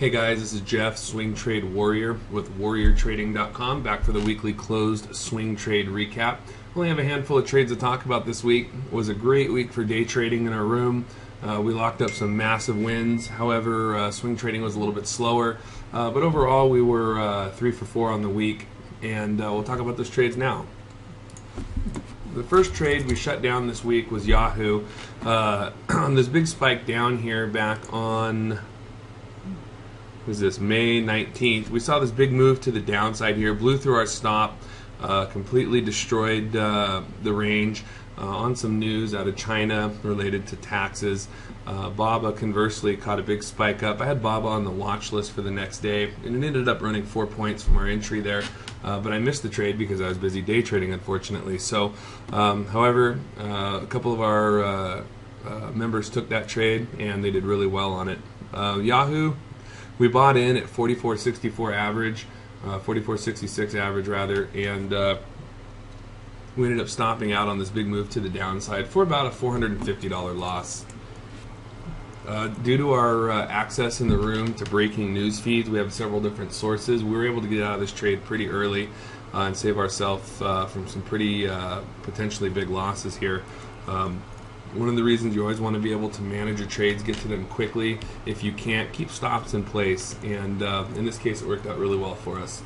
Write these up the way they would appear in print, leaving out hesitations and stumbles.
Hey guys, this is Jeff, Swing Trade Warrior with WarriorTrading.com, back for the weekly closed swing trade recap. Only have a handful of trades to talk about this week. It was a great week for day trading in our room. We locked up some massive wins. However, swing trading was a little bit slower. But overall, we were 3 for 4 on the week, and we'll talk about those trades now. The first trade we shut down this week was Yahoo. On this big spike down here back on May 19th, we saw this big move to the downside here, blew through our stop, completely destroyed the range on some news out of China related to taxes. BABA conversely caught a big spike up. I had BABA on the watch list for the next day, and it ended up running 4 points from our entry there, but I missed the trade because I was busy day trading, unfortunately. So, however, a couple of our members took that trade, and they did really well on it. Yahoo, we bought in at 44.64 average, 44.66 average rather, and we ended up stopping out on this big move to the downside for about a $450 loss. Due to our access in the room to breaking news feeds, we have several different sources. We were able to get out of this trade pretty early and save ourselves from some pretty potentially big losses here. One of the reasons you always want to be able to manage your trades, get to them quickly. If you can't, keep stops in place, and in this case it worked out really well for us.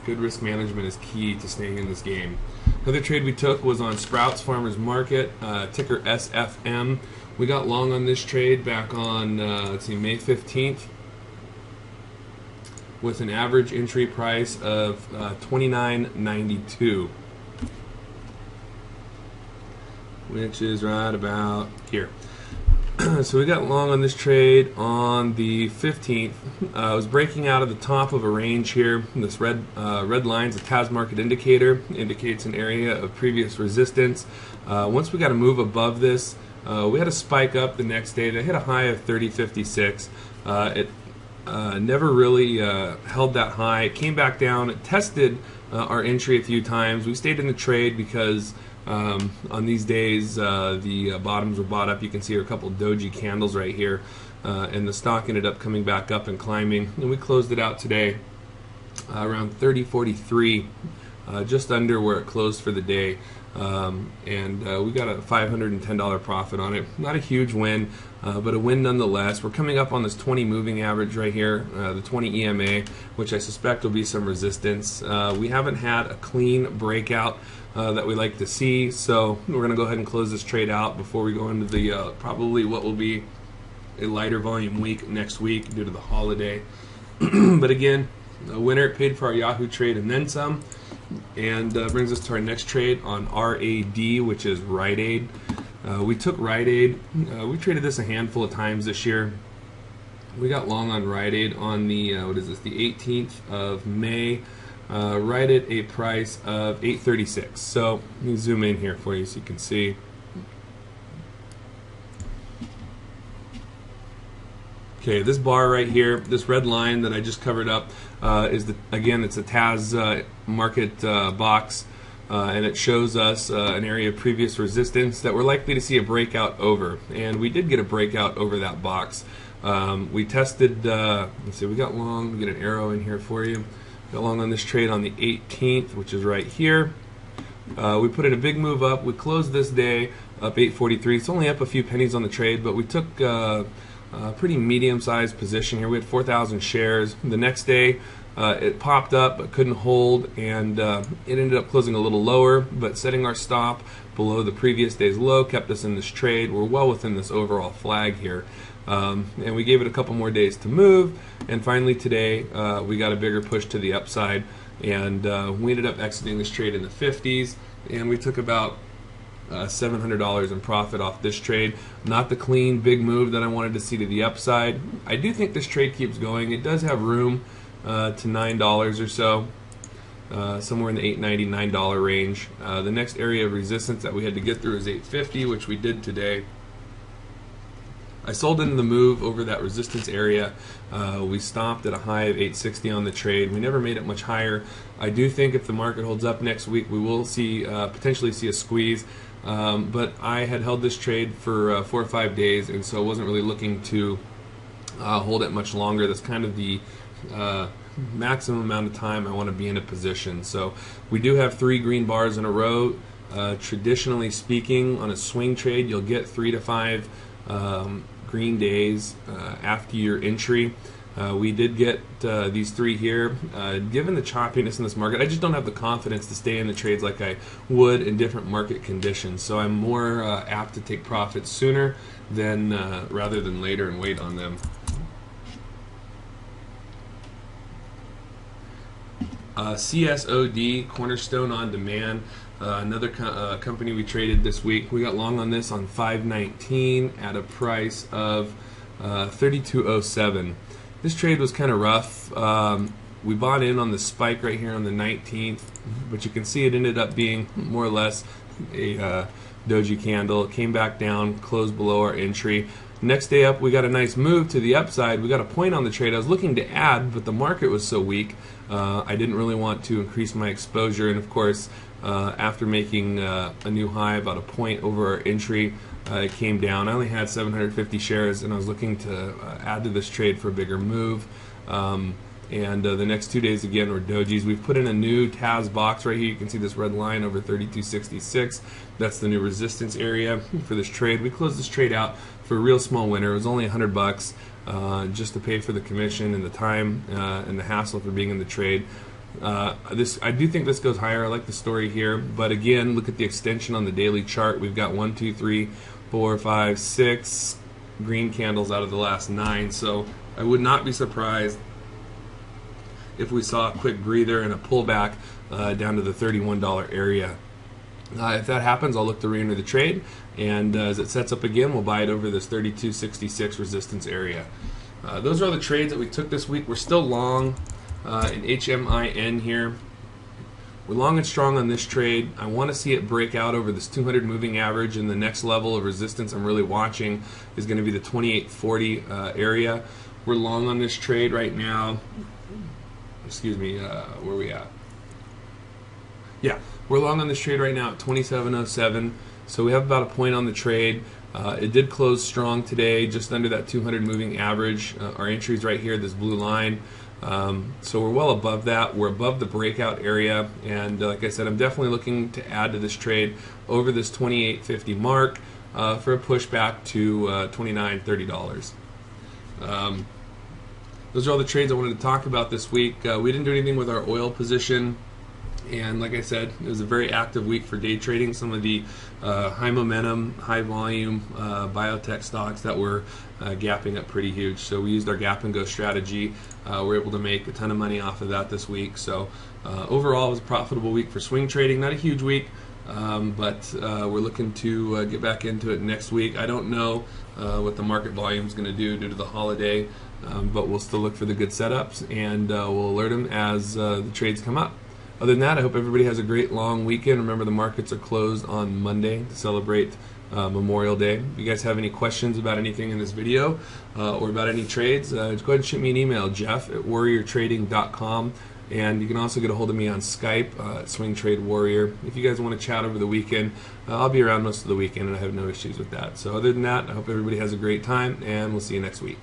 Good risk management is key to staying in this game. Another trade we took was on Sprouts Farmers Market, ticker SFM. We got long on this trade back on May 15th with an average entry price of $29.92. which is right about here. So we got long on this trade on the 15th. It was breaking out of the top of a range here. This red line's a TAS market indicator, indicates an area of previous resistance. Once we got a move above this, we had a spike up the next day that hit a high of 30.56. It never really held that high. It came back down. It tested our entry a few times. We stayed in the trade because on these days the bottoms were bought up. You can see a couple doji candles right here, and the stock ended up coming back up and climbing, and we closed it out today around 30.43, just under where it closed for the day, and we got a $510 profit on it. Not a huge win, but a win nonetheless. We're coming up on this 20 moving average right here, the 20 EMA, which I suspect will be some resistance. We haven't had a clean breakout that we like to see, so we're going to go ahead and close this trade out before we go into the probably what will be a lighter volume week next week due to the holiday. But again, a winner, paid for our Yahoo trade and then some, and brings us to our next trade on RAD, which is Rite Aid. We took Rite Aid. We traded this a handful of times this year. We got long on Rite Aid on the the 18th of May. Right at a price of $8.36. So let me zoom in here for you so you can see. Okay, this bar right here, this red line that I just covered up, is it's a TAS market box, and it shows us an area of previous resistance that we're likely to see a breakout over, and we did get a breakout over that box. We tested. Let's see, we got long. We get an arrow in here for you. Got long on this trade on the 18th, which is right here. We put in a big move up. We closed this day up 8.43. It's only up a few pennies on the trade, but we took a pretty medium-sized position here. We had 4,000 shares. The next day, it popped up but couldn't hold, and it ended up closing a little lower, but setting our stop below the previous day's low kept us in this trade. We're well within this overall flag here. And we gave it a couple more days to move, and finally today we got a bigger push to the upside, and we ended up exiting this trade in the 50s, and we took about $700 in profit off this trade. Not the clean big move that I wanted to see to the upside. I do think this trade keeps going. It does have room to $9 or so, somewhere in the $8.90, $9 range. The next area of resistance that we had to get through is $8.50, which we did today. I sold into the move over that resistance area. We stopped at a high of 860 on the trade. We never made it much higher. I do think if the market holds up next week, we will see potentially see a squeeze. But I had held this trade for 4 or 5 days, and so I wasn't really looking to hold it much longer. That's kind of the maximum amount of time I want to be in a position. So we do have 3 green bars in a row. Traditionally speaking, on a swing trade, you'll get 3 to 5 green days after your entry. We did get these 3 here. Given the choppiness in this market, I just don't have the confidence to stay in the trades like I would in different market conditions. So I'm more apt to take profits sooner than rather than later and wait on them. CSOD, Cornerstone on Demand, another company we traded this week. We got long on this on 519 at a price of 32.07. This trade was kind of rough. We bought in on the spike right here on the 19th, but you can see it ended up being more or less a doji candle. It came back down, closed below our entry. Next day up, we got a nice move to the upside. We got a point on the trade. I was looking to add, but the market was so weak, I didn't really want to increase my exposure. And of course, after making a new high, about a point over our entry, it came down. I only had 750 shares, and I was looking to add to this trade for a bigger move. The next 2 days again were dojis. We've put in a new TAS box right here. You can see this red line over 32.66. That's the new resistance area for this trade. We closed this trade out for a real small winner. It was only $100 just to pay for the commission and the time and the hassle for being in the trade. I do think this goes higher. I like the story here, but again, look at the extension on the daily chart. We've got 1, 2, 3, 4, 5, 6 green candles out of the last 9. So I would not be surprised if we saw a quick breather and a pullback down to the $31 area. If that happens, I'll look to re-enter the trade, and as it sets up again, we'll buy it over this 32.66 resistance area. Those are all the trades that we took this week. We're still long in HMIN here. We're long and strong on this trade. I want to see it break out over this 200 moving average, and the next level of resistance I'm really watching is going to be the 28.40 area. We're long on this trade right now. Excuse me, where are we at? Yeah, we're long on this trade right now at 27.07, so we have about a point on the trade. It did close strong today, just under that 200 moving average. Our entry is right here, this blue line. So we're well above that. We're above the breakout area, and like I said, I'm definitely looking to add to this trade over this 28.50 mark for a pushback to $29, $30. Those are all the trades I wanted to talk about this week. We didn't do anything with our oil position, and like I said, it was a very active week for day trading. Some of the high momentum, high volume biotech stocks that were gapping up pretty huge. So we used our gap and go strategy. We're able to make a ton of money off of that this week. So overall, it was a profitable week for swing trading. Not a huge week, but we're looking to get back into it next week. I don't know what the market volume is going to do due to the holiday, but we'll still look for the good setups, and we'll alert them as the trades come up. Other than that, I hope everybody has a great long weekend. Remember, the markets are closed on Monday to celebrate Memorial Day. If you guys have any questions about anything in this video or about any trades, just go ahead and shoot me an email, jeff@warriortrading.com. And you can also get a hold of me on Skype at Swing Trade Warrior. If you guys want to chat over the weekend, I'll be around most of the weekend, and I have no issues with that. So other than that, I hope everybody has a great time, and we'll see you next week.